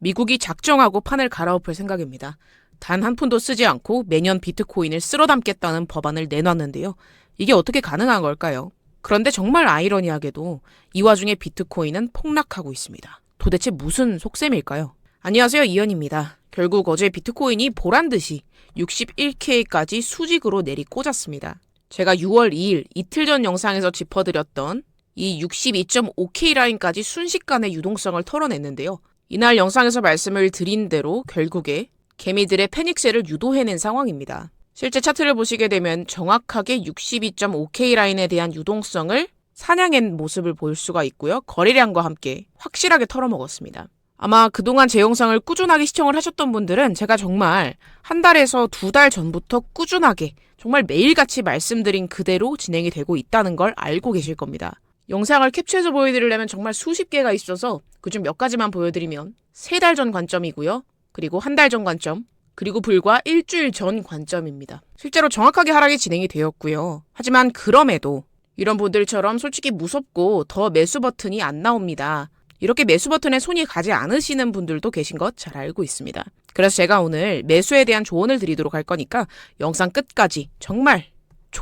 미국이 작정하고 판을 갈아엎을 생각입니다. 단 한 푼도 쓰지 않고 매년 비트코인을 쓸어 담겠다는 법안을 내놨는데요. 이게 어떻게 가능한 걸까요? 그런데 정말 아이러니하게도 이 와중에 비트코인은 폭락하고 있습니다. 도대체 무슨 속셈일까요? 안녕하세요, 이현입니다. 결국 어제 비트코인이 보란듯이 61K까지 수직으로 내리꽂았습니다. 제가 6월 2일 이틀 전 영상에서 짚어드렸던 이 62.5K 라인까지 순식간에 유동성을 털어냈는데요. 이날 영상에서 말씀을 드린 대로 결국에 개미들의 패닉세를 유도해낸 상황입니다. 실제 차트를 보시게 되면 정확하게 62.5K 라인에 대한 유동성을 사냥한 모습을 볼 수가 있고요. 거래량과 함께 확실하게 털어먹었습니다. 아마 그동안 제 영상을 꾸준하게 시청을 하셨던 분들은 제가 정말 한 달에서 2달 전부터 꾸준하게 정말 매일같이 말씀드린 그대로 진행이 되고 있다는 걸 알고 계실 겁니다. 영상을 캡처해서 보여드리려면 정말 수십 개가 있어서 그중 몇 가지만 보여드리면 3달 전 관점이고요. 그리고 한 달 전 관점, 그리고 불과 일주일 전 관점입니다. 실제로 정확하게 하락이 진행이 되었고요. 하지만 그럼에도 이런 분들처럼 솔직히 무섭고 더 매수 버튼이 안 나옵니다. 이렇게 매수 버튼에 손이 가지 않으시는 분들도 계신 것 잘 알고 있습니다. 그래서 제가 오늘 매수에 대한 조언을 드리도록 할 거니까 영상 끝까지 정말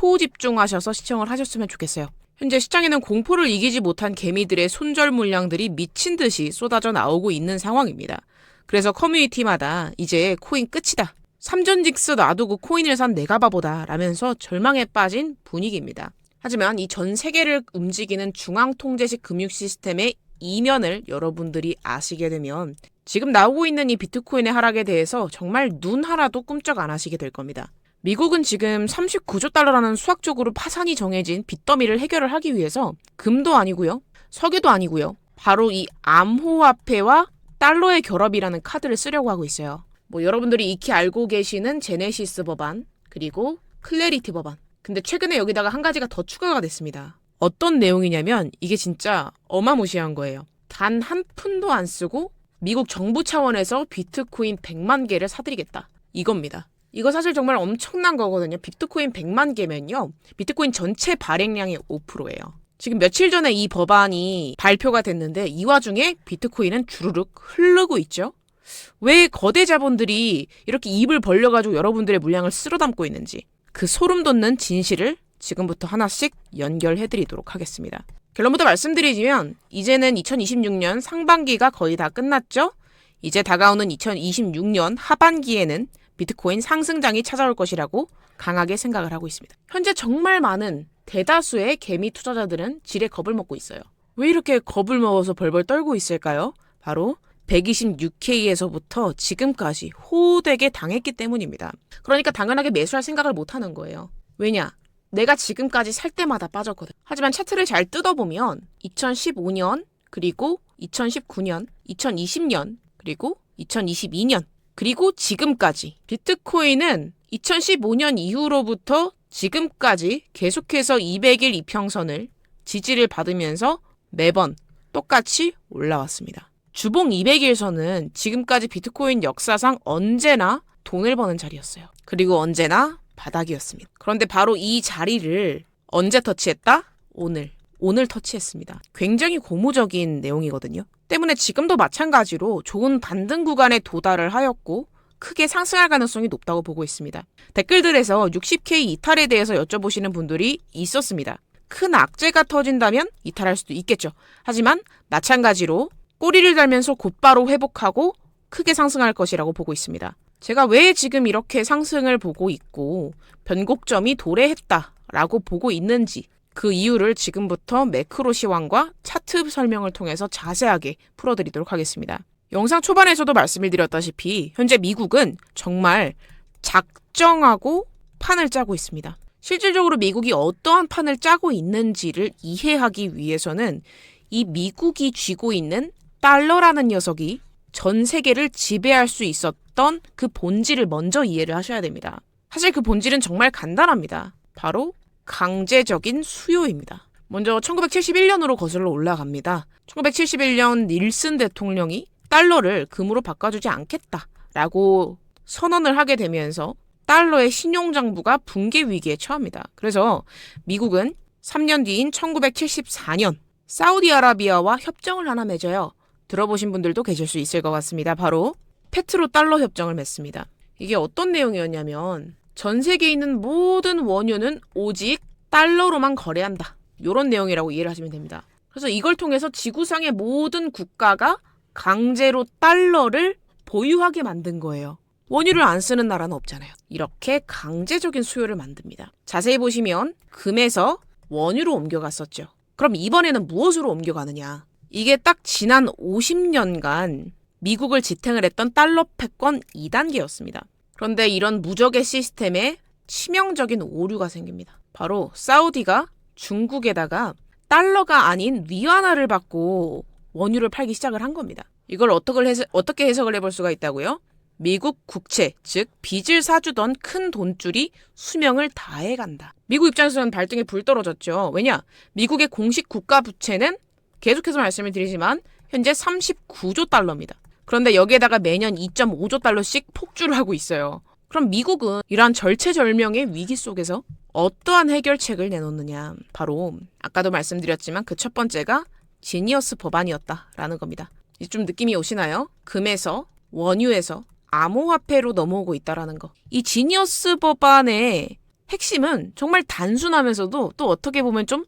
초집중하셔서 시청을 하셨으면 좋겠어요. 현재 시장에는 공포를 이기지 못한 개미들의 손절 물량들이 미친 듯이 쏟아져 나오고 있는 상황입니다. 그래서 커뮤니티마다 이제 코인 끝이다. 삼전직스 놔두고 코인을 산 내가 바보다 라면서 절망에 빠진 분위기입니다. 하지만 이 전 세계를 움직이는 중앙통제식 금융 시스템의 이면을 여러분들이 아시게 되면 지금 나오고 있는 이 비트코인의 하락에 대해서 정말 눈 하나도 꿈쩍 안 하시게 될 겁니다. 미국은 지금 39조 달러라는 수학적으로 파산이 정해진 빚더미를 해결을 하기 위해서 금도 아니고요. 석유도 아니고요. 바로 이 암호화폐와 달러의 결합이라는 카드를 쓰려고 하고 있어요. 여러분들이 익히 알고 계시는 제네시스 법안, 그리고 클래리티 법안. 근데 최근에 여기다가 한 가지가 더 추가가 됐습니다. 어떤 내용이냐면 이게 진짜 어마무시한 거예요. 단 한 푼도 안 쓰고 미국 정부 차원에서 비트코인 100만 개를 사드리겠다. 이겁니다. 이거 사실 정말 엄청난 거거든요. 비트코인 100만 개면요. 비트코인 전체 발행량의 5%예요. 지금 며칠 전에 이 법안이 발표가 됐는데 이 와중에 비트코인은 주르륵 흐르고 있죠. 왜 거대 자본들이 이렇게 입을 벌려가지고 여러분들의 물량을 쓸어 담고 있는지 그 소름 돋는 진실을 지금부터 하나씩 연결해드리도록 하겠습니다. 결론부터 말씀드리자면 이제는 2026년 상반기가 거의 다 끝났죠. 이제 다가오는 2026년 하반기에는 비트코인 상승장이 찾아올 것이라고 강하게 생각을 하고 있습니다. 현재 정말 많은 대다수의 개미 투자자들은 지레 겁을 먹고 있어요. 왜 이렇게 겁을 먹어서 벌벌 떨고 있을까요? 바로 126K에서부터 지금까지 호되게 당했기 때문입니다. 그러니까 당연하게 매수할 생각을 못하는 거예요. 왜냐? 내가 지금까지 살 때마다 빠졌거든. 하지만 차트를 잘 뜯어보면 2015년, 그리고 2019년, 2020년, 그리고 2022년, 그리고 지금까지 비트코인은 2015년 이후로부터 지금까지 계속해서 200일 이평선을 지지를 받으면서 매번 똑같이 올라왔습니다. 주봉 200일선은 지금까지 비트코인 역사상 언제나 돈을 버는 자리였어요. 그리고 언제나 바닥이었습니다. 그런데 바로 이 자리를 언제 터치했다? 오늘 터치했습니다. 굉장히 고무적인 내용이거든요. 때문에 지금도 마찬가지로 좋은 반등 구간에 도달을 하였고 크게 상승할 가능성이 높다고 보고 있습니다. 댓글들에서 60K 이탈에 대해서 여쭤보시는 분들이 있었습니다. 큰 악재가 터진다면 이탈할 수도 있겠죠. 하지만 마찬가지로 꼬리를 달면서 곧바로 회복하고 크게 상승할 것이라고 보고 있습니다. 제가 왜 지금 이렇게 상승을 보고 있고 변곡점이 도래했다라고 보고 있는지 그 이유를 지금부터 매크로 시황과 차트 설명을 통해서 자세하게 풀어드리도록 하겠습니다. 영상 초반에서도 말씀을 드렸다시피 현재 미국은 정말 작정하고 판을 짜고 있습니다. 실질적으로 미국이 어떠한 판을 짜고 있는지를 이해하기 위해서는 이 미국이 쥐고 있는 달러라는 녀석이 전 세계를 지배할 수 있었던 그 본질을 먼저 이해를 하셔야 됩니다. 사실 그 본질은 정말 간단합니다. 바로 강제적인 수요입니다. 먼저 1971년으로 거슬러 올라갑니다. 1971년 닐슨 대통령이 달러를 금으로 바꿔주지 않겠다라고 선언을 하게 되면서 달러의 신용장부가 붕괴 위기에 처합니다. 그래서 미국은 3년 뒤인 1974년 사우디아라비아와 협정을 하나 맺어요. 들어보신 분들도 계실 수 있을 것 같습니다. 바로 페트로-달러 협정을 맺습니다. 이게 어떤 내용이었냐면 전 세계에 있는 모든 원유는 오직 달러로만 거래한다. 이런 내용이라고 이해를 하시면 됩니다. 그래서 이걸 통해서 지구상의 모든 국가가 강제로 달러를 보유하게 만든 거예요. 원유를 안 쓰는 나라는 없잖아요. 이렇게 강제적인 수요를 만듭니다. 자세히 보시면 금에서 원유로 옮겨갔었죠. 그럼 이번에는 무엇으로 옮겨가느냐? 이게 딱 지난 50년간 미국을 지탱을 했던 달러 패권 2단계였습니다. 그런데 이런 무적의 시스템에 치명적인 오류가 생깁니다. 바로 사우디가 중국에다가 달러가 아닌 위안화를 받고 원유를 팔기 시작을 한 겁니다. 이걸 어떻게 해석을 해볼 수가 있다고요? 미국 국채, 즉 빚을 사주던 큰 돈줄이 수명을 다해간다. 미국 입장에서는 발등에 불 떨어졌죠. 왜냐? 미국의 공식 국가 부채는 계속해서 말씀을 드리지만 현재 39조 달러입니다. 그런데 여기에다가 매년 2.5조 달러씩 폭주를 하고 있어요. 그럼 미국은 이러한 절체절명의 위기 속에서 어떠한 해결책을 내놓느냐. 바로 아까도 말씀드렸지만 그 첫 번째가 지니어스 법안이었다라는 겁니다. 이제 좀 느낌이 오시나요? 금에서 원유에서 암호화폐로 넘어오고 있다라는 거. 이 지니어스 법안의 핵심은 정말 단순하면서도 또 어떻게 보면 좀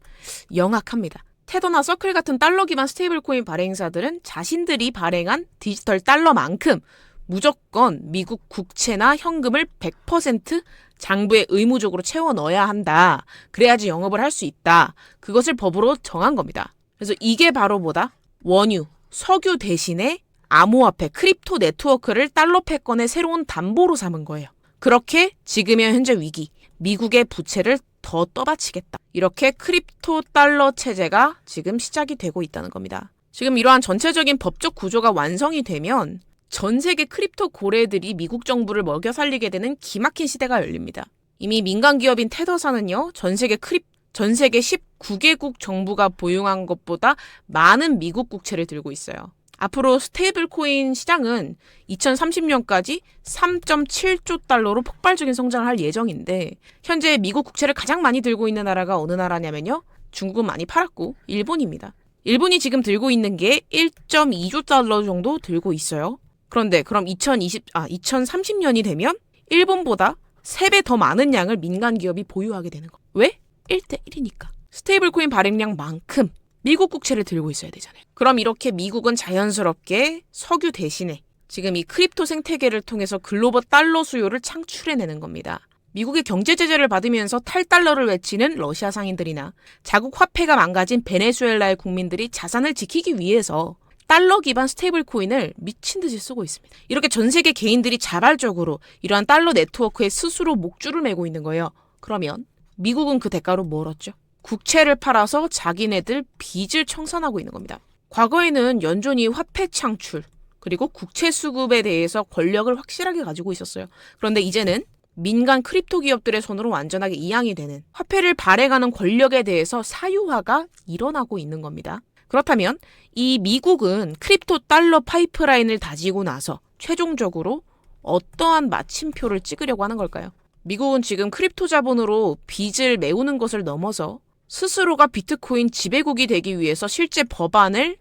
영악합니다. 테더나 서클 같은 달러 기반 스테이블코인 발행사들은 자신들이 발행한 디지털 달러만큼 무조건 미국 국채나 현금을 100% 장부에 의무적으로 채워 넣어야 한다. 그래야지 영업을 할 수 있다. 그것을 법으로 정한 겁니다. 그래서 이게 바로 뭐다? 원유, 석유 대신에 암호화폐, 크립토 네트워크를 달러 패권의 새로운 담보로 삼은 거예요. 그렇게 지금의 현재 위기, 미국의 부채를 더 떠받치겠다. 이렇게 크립토 달러 체제가 지금 시작이 되고 있다는 겁니다. 지금 이러한 전체적인 법적 구조가 완성이 되면 전 세계 크립토 고래들이 미국 정부를 먹여 살리게 되는 기막힌 시대가 열립니다. 이미 민간 기업인 테더사는요, 전 세계 19개국 정부가 보유한 것보다 많은 미국 국채를 들고 있어요. 앞으로 스테이블 코인 시장은 2030년까지 3.7조 달러로 폭발적인 성장을 할 예정인데 현재 미국 국채를 가장 많이 들고 있는 나라가 어느 나라냐면요. 중국은 많이 팔았고 일본입니다. 일본이 지금 들고 있는 게 1.2조 달러 정도 들고 있어요. 그런데 그럼 2030년이 되면 일본보다 3배 더 많은 양을 민간 기업이 보유하게 되는 거. 왜? 1대1이니까. 스테이블 코인 발행량만큼 미국 국채를 들고 있어야 되잖아요. 그럼 이렇게 미국은 자연스럽게 석유 대신에 지금 이 크립토 생태계를 통해서 글로벌 달러 수요를 창출해내는 겁니다. 미국의 경제 제재를 받으면서 탈달러를 외치는 러시아 상인들이나 자국 화폐가 망가진 베네수엘라의 국민들이 자산을 지키기 위해서 달러 기반 스테이블 코인을 미친 듯이 쓰고 있습니다. 이렇게 전 세계 개인들이 자발적으로 이러한 달러 네트워크에 스스로 목줄을 매고 있는 거예요. 그러면 미국은 그 대가로 뭘 얻죠? 국채를 팔아서 자기네들 빚을 청산하고 있는 겁니다. 과거에는 연준이 화폐 창출 그리고 국채 수급에 대해서 권력을 확실하게 가지고 있었어요. 그런데 이제는 민간 크립토 기업들의 손으로 완전하게 이양이 되는 화폐를 발행하는 권력에 대해서 사유화가 일어나고 있는 겁니다. 그렇다면 이 미국은 크립토 달러 파이프라인을 다지고 나서 최종적으로 어떠한 마침표를 찍으려고 하는 걸까요? 미국은 지금 크립토 자본으로 빚을 메우는 것을 넘어서 스스로가 비트코인 지배국이 되기 위해서 실제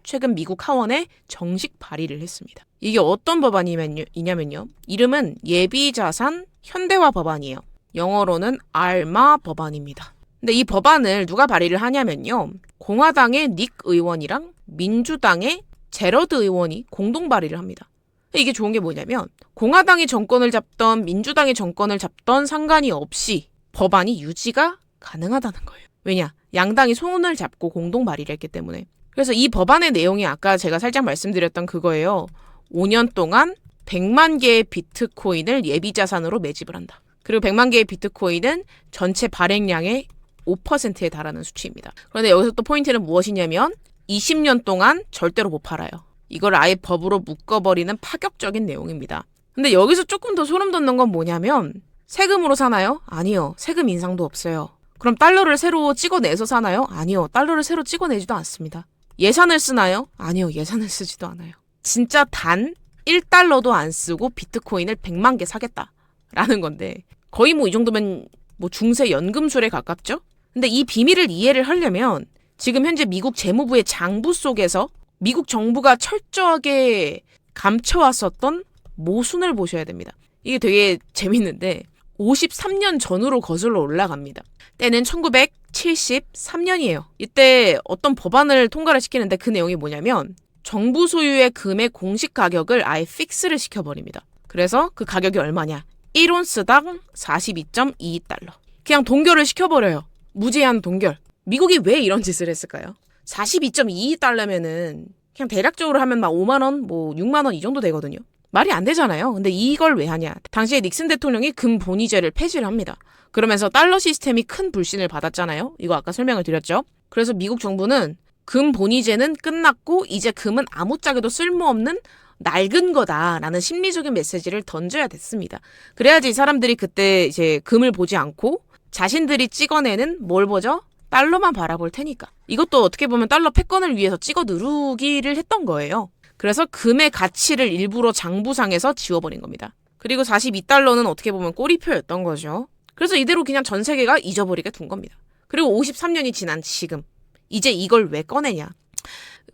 최근 미국 하원에 정식 발의를 했습니다. 이게 어떤 법안이냐면요. 이름은 예비자산 현대화 법안이에요. 영어로는 알마 법안입니다. 근데 이 법안을 누가 발의를 하냐면요. 공화당의 닉 의원이랑 민주당의 제러드 의원이 공동 발의를 합니다. 이게 좋은 게 뭐냐면 공화당이 정권을 잡던 민주당이 정권을 잡던 상관이 없이 법안이 유지가 가능하다는 거예요. 왜냐? 양당이 손을 잡고 공동 발의를 했기 때문에. 그래서 이 법안의 내용이 아까 제가 살짝 말씀드렸던 그거예요. 5년 동안 100만 개의 비트코인을 예비자산으로 매집을 한다. 그리고 100만 개의 비트코인은 전체 발행량의 5%에 달하는 수치입니다. 그런데 여기서 또 포인트는 무엇이냐면 20년 동안 절대로 못 팔아요. 이걸 아예 법으로 묶어버리는 파격적인 내용입니다. 근데 여기서 조금 더 소름 돋는 건 뭐냐면 세금으로 사나요? 아니요. 세금 인상도 없어요. 그럼 달러를 새로 찍어내서 사나요? 아니요. 달러를 새로 찍어내지도 않습니다. 예산을 쓰나요? 아니요. 예산을 쓰지도 않아요. 진짜 단 1달러도 안 쓰고 비트코인을 100만 개 사겠다라는 건데 거의 이 정도면 중세 연금술에 가깝죠? 근데 이 비밀을 이해를 하려면 지금 현재 미국 재무부의 장부 속에서 미국 정부가 철저하게 감춰왔었던 모순을 보셔야 됩니다. 이게 되게 재밌는데 53년 전으로 거슬러 올라갑니다. 때는 1973년이에요. 이때 어떤 법안을 통과를 시키는데 그 내용이 뭐냐면 정부 소유의 금의 공식 가격을 아예 픽스를 시켜버립니다. 그래서 그 가격이 얼마냐? 1온스당 42.22달러. 그냥 동결을 시켜버려요. 무제한 동결. 미국이 왜 이런 짓을 했을까요? 42.22달러면은 그냥 대략적으로 하면 막 5만 원, 뭐 6만 원 이 정도 되거든요. 말이 안 되잖아요. 근데 이걸 왜 하냐? 당시에 닉슨 대통령이 금본위제를 폐지를 합니다. 그러면서 달러 시스템이 큰 불신을 받았잖아요. 이거 아까 설명을 드렸죠. 그래서 미국 정부는 금본위제는 끝났고 이제 금은 아무짝에도 쓸모없는 낡은 거다라는 심리적인 메시지를 던져야 됐습니다. 그래야지 사람들이 그때 이제 금을 보지 않고 자신들이 찍어내는 뭘 보죠? 달러만 바라볼 테니까. 이것도 어떻게 보면 달러 패권을 위해서 찍어 누르기를 했던 거예요. 그래서 금의 가치를 일부러 장부상에서 지워버린 겁니다. 그리고 42달러는 어떻게 보면 꼬리표였던 거죠. 그래서 이대로 그냥 전 세계가 잊어버리게 둔 겁니다. 그리고 53년이 지난 지금 이제 이걸 왜 꺼내냐.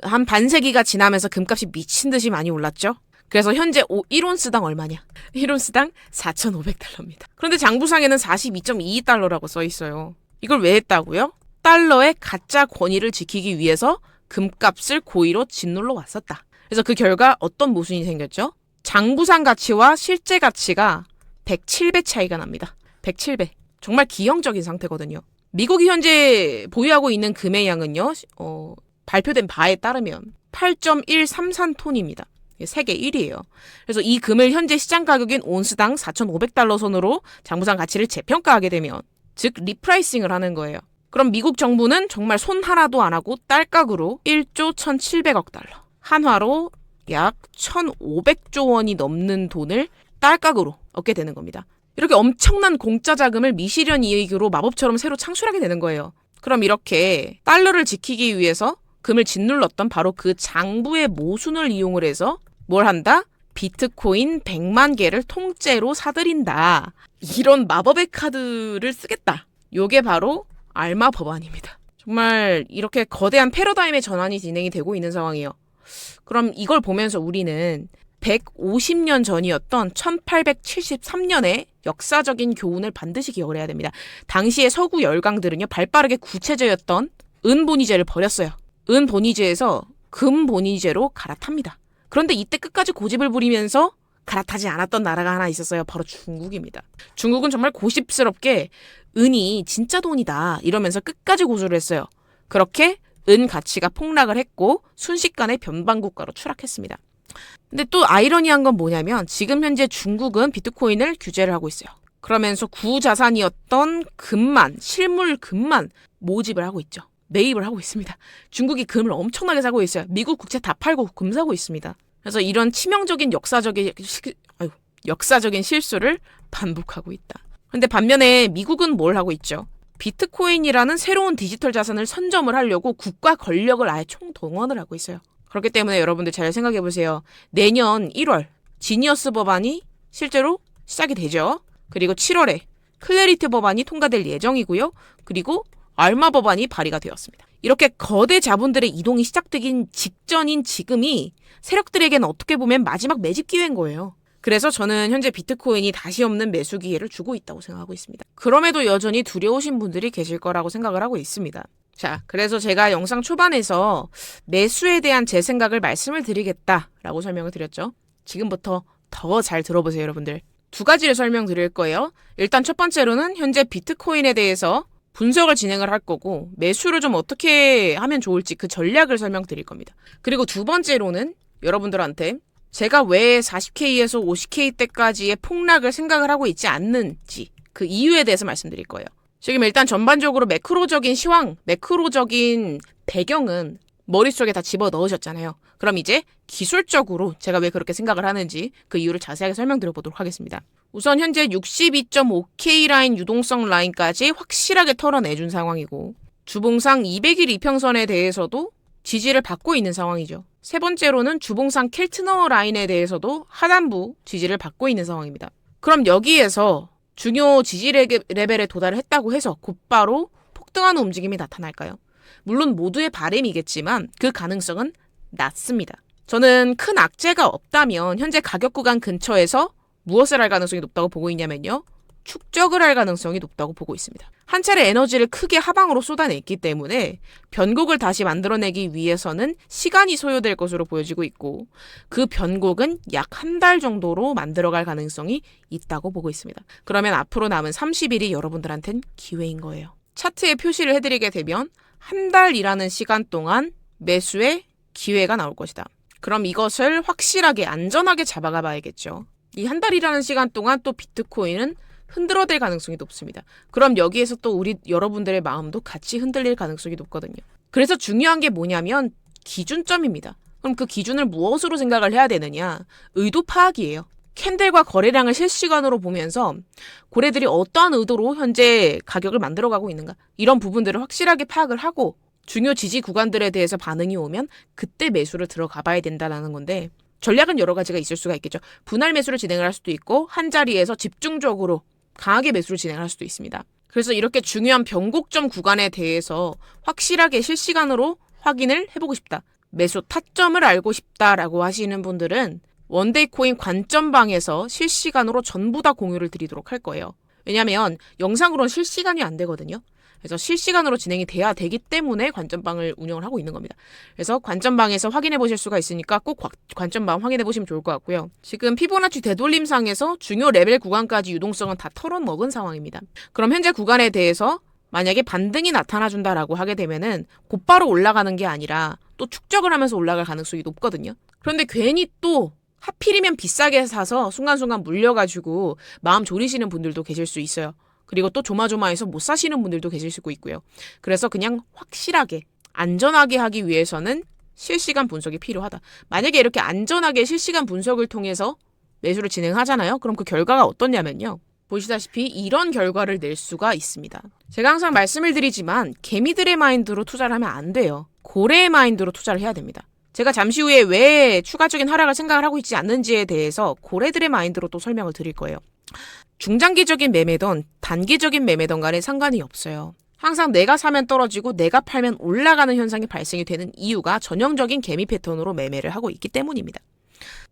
한 반세기가 지나면서 금값이 미친 듯이 많이 올랐죠. 그래서 현재 1온스당 얼마냐? 1온스당 4,500달러입니다. 그런데 장부상에는 42.22달러라고 써 있어요. 이걸 왜 했다고요? 달러의 가짜 권위를 지키기 위해서 금값을 고의로 짓눌러 왔었다. 그래서 그 결과 어떤 모순이 생겼죠? 장부상 가치와 실제 가치가 107배 차이가 납니다. 107배. 정말 기형적인 상태거든요. 미국이 현재 보유하고 있는 금의 양은요. 발표된 바에 따르면 8.133톤입니다. 세계 1위예요. 그래서 이 금을 현재 시장 가격인 온스당 4,500달러 선으로 장부상 가치를 재평가하게 되면 즉 리프라이싱을 하는 거예요. 그럼 미국 정부는 정말 손 하나도 안 하고 딸깍으로 1조 1,700억 달러. 한화로 약 1,500조 원이 넘는 돈을 딸깍으로 얻게 되는 겁니다. 이렇게 엄청난 공짜 자금을 미시련 이익으로 마법처럼 새로 창출하게 되는 거예요. 그럼 이렇게 달러를 지키기 위해서 금을 짓눌렀던 바로 그 장부의 모순을 이용을 해서 뭘 한다? 비트코인 100만 개를 통째로 사들인다. 이런 마법의 카드를 쓰겠다. 요게 바로 알마 법안입니다. 정말 이렇게 거대한 패러다임의 전환이 진행이 되고 있는 상황이에요. 그럼 이걸 보면서 우리는 150년 전이었던 1873년의 역사적인 교훈을 반드시 기억을 해야 됩니다. 당시의 서구 열강들은요, 발빠르게 구체제였던 은본위제를 버렸어요. 은본위제에서 금본위제로 갈아탑니다. 그런데 이때 끝까지 고집을 부리면서 갈아타지 않았던 나라가 하나 있었어요. 바로 중국입니다. 중국은 정말 고집스럽게 은이 진짜 돈이다 이러면서 끝까지 고수를 했어요. 그렇게 은 가치가 폭락을 했고 순식간에 변방국가로 추락했습니다. 근데 또 아이러니한 건 뭐냐면 지금 현재 중국은 비트코인을 규제를 하고 있어요. 그러면서 구자산이었던 금만, 실물 금만 모집을 하고 있죠. 매입을 하고 있습니다. 중국이 금을 엄청나게 사고 있어요. 미국 국채 다 팔고 금 사고 있습니다. 그래서 이런 치명적인 역사적인 실수를 반복하고 있다. 근데 반면에 미국은 뭘 하고 있죠? 비트코인이라는 새로운 디지털 자산을 선점을 하려고 국가 권력을 아예 총동원을 하고 있어요. 그렇기 때문에 여러분들 잘 생각해보세요. 내년 1월 지니어스 법안이 실제로 시작이 되죠. 그리고 7월에 클래리티 법안이 통과될 예정이고요. 그리고 알마 법안이 발의가 되었습니다. 이렇게 거대 자본들의 이동이 시작되긴 직전인 지금이 세력들에게는 어떻게 보면 마지막 매집 기회인 거예요. 그래서 저는 현재 비트코인이 다시 없는 매수 기회를 주고 있다고 생각하고 있습니다. 그럼에도 여전히 두려우신 분들이 계실 거라고 생각을 하고 있습니다. 자, 그래서 제가 영상 초반에서 매수에 대한 제 생각을 말씀을 드리겠다라고 설명을 드렸죠. 지금부터 더 잘 들어보세요, 여러분들. 두 가지를 설명드릴 거예요. 일단 첫 번째로는 현재 비트코인에 대해서 분석을 진행을 할 거고 매수를 좀 어떻게 하면 좋을지 그 전략을 설명드릴 겁니다. 그리고 두 번째로는 여러분들한테 제가 왜 40K에서 50K 때까지의 폭락을 생각을 하고 있지 않는지 그 이유에 대해서 말씀드릴 거예요. 지금 일단 전반적으로 매크로적인 시황, 매크로적인 배경은 머릿속에 다 집어넣으셨잖아요. 그럼 이제 기술적으로 제가 왜 그렇게 생각을 하는지 그 이유를 자세하게 설명드려보도록 하겠습니다. 우선 현재 62.5K 라인 유동성 라인까지 확실하게 털어내준 상황이고 주봉상 200일 이평선에 대해서도 지지를 받고 있는 상황이죠. 세 번째로는 주봉상 켈트너 라인에 대해서도 하단부 지지를 받고 있는 상황입니다. 그럼 여기에서 중요 지지 레벨에 도달을 했다고 해서 곧바로 폭등하는 움직임이 나타날까요? 물론 모두의 바람이겠지만 그 가능성은 낮습니다. 저는 큰 악재가 없다면 현재 가격 구간 근처에서 무엇을 할 가능성이 높다고 보고 있냐면요. 축적을 할 가능성이 높다고 보고 있습니다. 한 차례 에너지를 크게 하방으로 쏟아냈기 때문에 변곡을 다시 만들어내기 위해서는 시간이 소요될 것으로 보여지고 있고 그 변곡은 약 한 달 정도로 만들어갈 가능성이 있다고 보고 있습니다. 그러면 앞으로 남은 30일이 여러분들한텐 기회인 거예요. 차트에 표시를 해드리게 되면 한 달이라는 시간 동안 매수의 기회가 나올 것이다. 그럼 이것을 확실하게 안전하게 잡아가 봐야겠죠. 이 한 달이라는 시간 동안 또 비트코인은 흔들어댈 가능성이 높습니다. 그럼 여기에서 또 여러분들의 마음도 같이 흔들릴 가능성이 높거든요. 그래서 중요한 게 뭐냐면 기준점입니다. 그럼 그 기준을 무엇으로 생각을 해야 되느냐? 의도 파악이에요. 캔들과 거래량을 실시간으로 보면서 고래들이 어떠한 의도로 현재 가격을 만들어가고 있는가? 이런 부분들을 확실하게 파악을 하고 중요 지지 구간들에 대해서 반응이 오면 그때 매수를 들어가 봐야 된다는 건데 전략은 여러 가지가 있을 수가 있겠죠. 분할 매수를 진행을 할 수도 있고 한 자리에서 집중적으로 강하게 매수를 진행할 수도 있습니다. 그래서 이렇게 중요한 변곡점 구간에 대해서 확실하게 실시간으로 확인을 해보고 싶다. 매수 타점을 알고 싶다라고 하시는 분들은 원데이 코인 관점방에서 실시간으로 전부 다 공유를 드리도록 할 거예요. 왜냐하면 영상으로는 실시간이 안 되거든요. 그래서 실시간으로 진행이 돼야 되기 때문에 관점방을 운영을 하고 있는 겁니다. 그래서 관점방에서 확인해 보실 수가 있으니까 꼭 관점방 확인해 보시면 좋을 것 같고요. 지금 피보나치 되돌림상에서 중요 레벨 구간까지 유동성은 다 털어먹은 상황입니다. 그럼 현재 구간에 대해서 만약에 반등이 나타나준다라고 하게 되면은 곧바로 올라가는 게 아니라 또 축적을 하면서 올라갈 가능성이 높거든요. 그런데 괜히 또 하필이면 비싸게 사서 순간순간 물려가지고 마음 졸이시는 분들도 계실 수 있어요. 그리고 또 조마조마해서 못 사시는 분들도 계실 수 있고요. 그래서 그냥 확실하게 안전하게 하기 위해서는 실시간 분석이 필요하다. 만약에 이렇게 안전하게 실시간 분석을 통해서 매수를 진행하잖아요. 그럼 그 결과가 어떠냐면요. 보시다시피 이런 결과를 낼 수가 있습니다. 제가 항상 말씀을 드리지만 개미들의 마인드로 투자를 하면 안 돼요. 고래의 마인드로 투자를 해야 됩니다. 제가 잠시 후에 왜 추가적인 하락을 생각을 하고 있지 않는지에 대해서 고래들의 마인드로 또 설명을 드릴 거예요. 중장기적인 매매든 단기적인 매매든 간에 상관이 없어요. 항상 내가 사면 떨어지고 내가 팔면 올라가는 현상이 발생이 되는 이유가 전형적인 개미 패턴으로 매매를 하고 있기 때문입니다.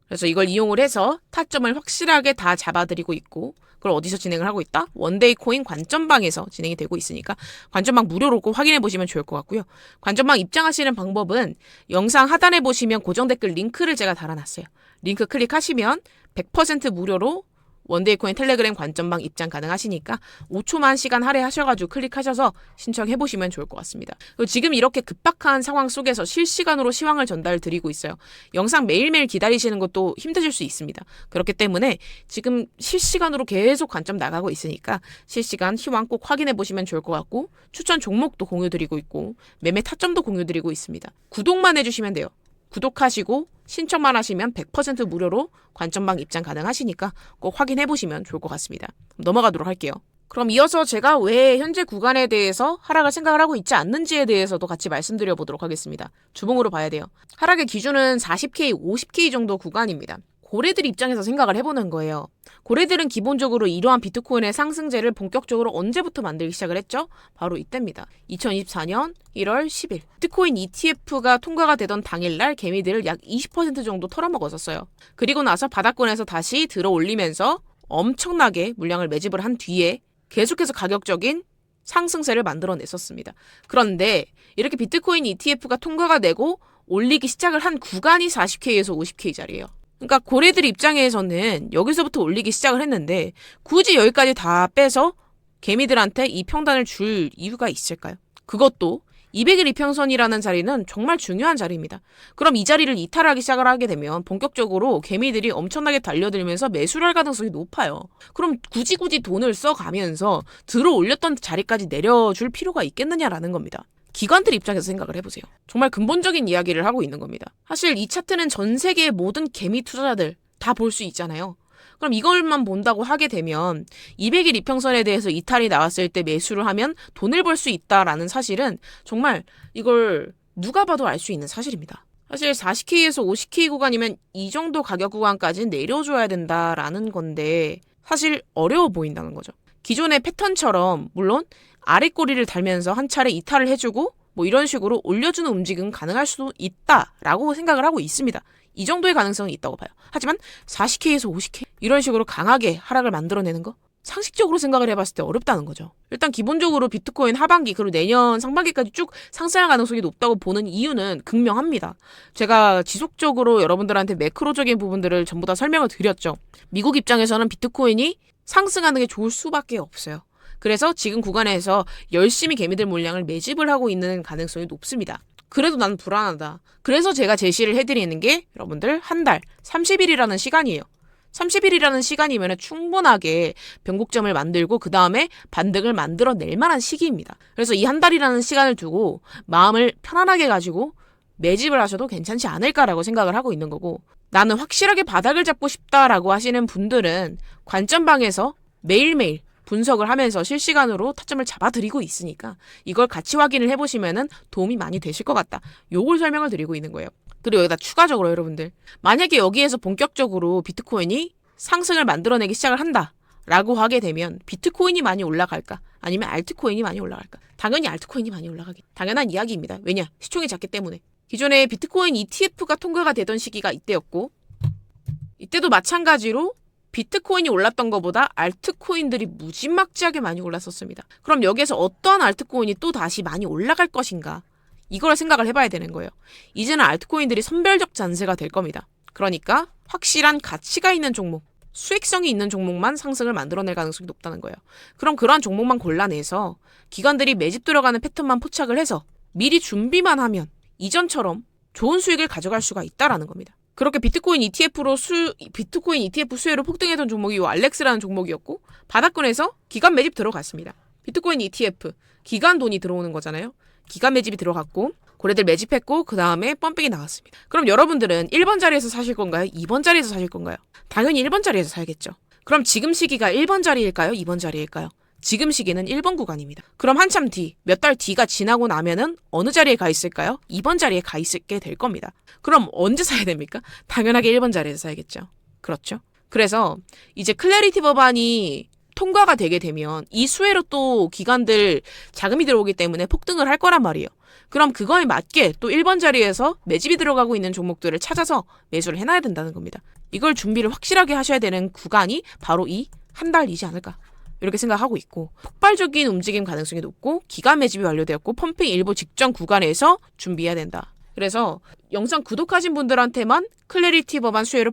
그래서 이걸 이용을 해서 타점을 확실하게 다 잡아드리고 있고 그걸 어디서 진행을 하고 있다? 원데이 코인 관점방에서 진행이 되고 있으니까 관점방 무료로 꼭 확인해 보시면 좋을 것 같고요. 관점방 입장하시는 방법은 영상 하단에 보시면 고정 댓글 링크를 제가 달아놨어요. 링크 클릭하시면 100% 무료로 원데이 코인 텔레그램 관점방 입장 가능하시니까 5초만 시간 할애하셔가지고 클릭하셔서 신청해보시면 좋을 것 같습니다. 그리고 지금 이렇게 급박한 상황 속에서 실시간으로 시황을 전달 드리고 있어요. 영상 매일매일 기다리시는 것도 힘드실 수 있습니다. 그렇기 때문에 지금 실시간으로 계속 관점 나가고 있으니까 실시간 시황 꼭 확인해보시면 좋을 것 같고 추천 종목도 공유드리고 있고 매매 타점도 공유드리고 있습니다. 구독만 해주시면 돼요. 구독하시고 신청만 하시면 100% 무료로 관점방 입장 가능하시니까 꼭 확인해보시면 좋을 것 같습니다. 넘어가도록 할게요. 그럼 이어서 제가 왜 현재 구간에 대해서 하락을 생각을 하고 있지 않는지에 대해서도 같이 말씀드려 보도록 하겠습니다. 주봉으로 봐야 돼요. 하락의 기준은 40K, 50K 정도 구간입니다. 고래들 입장에서 생각을 해보는 거예요. 고래들은 기본적으로 이러한 비트코인의 상승세를 본격적으로 언제부터 만들기 시작을 했죠? 바로 이때입니다. 2024년 1월 10일. 비트코인 ETF가 통과가 되던 당일날 개미들을 약 20% 정도 털어먹었었어요. 그리고 나서 바닥권에서 다시 들어 올리면서 엄청나게 물량을 매집을 한 뒤에 계속해서 가격적인 상승세를 만들어냈었습니다. 그런데 이렇게 비트코인 ETF가 통과가 되고 올리기 시작을 한 구간이 40K에서 50K짜리예요. 그러니까 고래들 입장에서는 여기서부터 올리기 시작을 했는데 굳이 여기까지 다 빼서 개미들한테 이 평단을 줄 이유가 있을까요? 그것도 200일 이평선이라는 자리는 정말 중요한 자리입니다. 그럼 이 자리를 이탈하기 시작을 하게 되면 본격적으로 개미들이 엄청나게 달려들면서 매수를 할 가능성이 높아요. 그럼 굳이 돈을 써가면서 들어 올렸던 자리까지 내려줄 필요가 있겠느냐라는 겁니다. 기관들 입장에서 생각을 해보세요. 정말 근본적인 이야기를 하고 있는 겁니다. 사실 이 차트는 전 세계의 모든 개미 투자자들 다 볼 수 있잖아요. 그럼 이걸만 본다고 하게 되면 200일 이평선에 대해서 이탈이 나왔을 때 매수를 하면 돈을 벌 수 있다라는 사실은 정말 이걸 누가 봐도 알 수 있는 사실입니다. 사실 40K에서 50K 구간이면 이 정도 가격 구간까지 내려줘야 된다라는 건데 사실 어려워 보인다는 거죠. 기존의 패턴처럼 물론 아래 꼬리를 달면서 한 차례 이탈을 해주고 뭐 이런 식으로 올려주는 움직임은 가능할 수도 있다라고 생각을 하고 있습니다. 이 정도의 가능성은 있다고 봐요. 하지만 40K에서 50K 이런 식으로 강하게 하락을 만들어내는 거 상식적으로 생각을 해봤을 때 어렵다는 거죠. 일단 기본적으로 비트코인 하반기 그리고 내년 상반기까지 쭉 상승할 가능성이 높다고 보는 이유는 극명합니다. 제가 지속적으로 여러분들한테 매크로적인 부분들을 전부 다 설명을 드렸죠. 미국 입장에서는 비트코인이 상승하는 게 좋을 수밖에 없어요. 그래서 지금 구간에서 열심히 개미들 물량을 매집을 하고 있는 가능성이 높습니다. 그래도 난 불안하다. 그래서 제가 제시를 해드리는 게 여러분들 한 달, 30일이라는 시간이에요. 30일이라는 시간이면 충분하게 변곡점을 만들고 그 다음에 반등을 만들어낼 만한 시기입니다. 그래서 이 한 달이라는 시간을 두고 마음을 편안하게 가지고 매집을 하셔도 괜찮지 않을까라고 생각을 하고 있는 거고, 나는 확실하게 바닥을 잡고 싶다라고 하시는 분들은 관점방에서 매일매일 분석을 하면서 실시간으로 타점을 잡아드리고 있으니까 이걸 같이 확인을 해보시면 도움이 많이 되실 것 같다. 요걸 설명을 드리고 있는 거예요. 그리고 여기다 추가적으로 여러분들, 만약에 여기에서 본격적으로 비트코인이 상승을 만들어내기 시작을 한다라고 하게 되면 비트코인이 많이 올라갈까? 아니면 알트코인이 많이 올라갈까? 당연히 알트코인이 많이 올라가기. 당연한 이야기입니다. 왜냐? 시총이 작기 때문에. 기존에 비트코인 ETF가 통과가 되던 시기가 이때였고, 이때도 마찬가지로 비트코인이 올랐던 것보다 알트코인들이 무지막지하게 많이 올랐었습니다. 그럼 여기에서 어떠한 알트코인이 또 다시 많이 올라갈 것인가? 이걸 생각을 해봐야 되는 거예요. 이제는 알트코인들이 선별적 잔세가 될 겁니다. 그러니까 확실한 가치가 있는 종목, 수익성이 있는 종목만 상승을 만들어낼 가능성이 높다는 거예요. 그럼 그러한 종목만 골라내서 기관들이 매집 들어가는 패턴만 포착을 해서 미리 준비만 하면 이전처럼 좋은 수익을 가져갈 수가 있다라는 겁니다. 그렇게 비트코인 ETF 수혜로 폭등했던 종목이 이 알렉스라는 종목이었고, 바닥권에서 기관 매집 들어갔습니다. 비트코인 ETF, 기관 돈이 들어오는 거잖아요. 기관 매집이 들어갔고 고래들 매집했고 그 다음에 펌핑이 나왔습니다. 그럼 여러분들은 1번 자리에서 사실 건가요? 2번 자리에서 사실 건가요? 당연히 1번 자리에서 사야겠죠. 그럼 지금 시기가 1번 자리일까요? 2번 자리일까요? 지금 시기는 1번 구간입니다. 그럼 한참 뒤, 몇 달 뒤가 지나고 나면은 어느 자리에 가 있을까요? 2번 자리에 가 있게 될 겁니다. 그럼 언제 사야 됩니까? 당연하게 1번 자리에서 사야겠죠. 그렇죠? 그래서 이제 클래리티 법안이 통과가 되게 되면 이 수혜로 또 기관들 자금이 들어오기 때문에 폭등을 할 거란 말이에요. 그럼 그거에 맞게 또 1번 자리에서 매집이 들어가고 있는 종목들을 찾아서 매수를 해놔야 된다는 겁니다. 이걸 준비를 확실하게 하셔야 되는 구간이 바로 이 한 달이지 않을까, 이렇게 생각하고 있고, 폭발적인 움직임 가능성이 높고 기간 매집이 완료되었고 펌핑 일보 직전 구간에서 준비해야 된다. 그래서 영상 구독하신 분들한테만 클래리티 법안 수혜를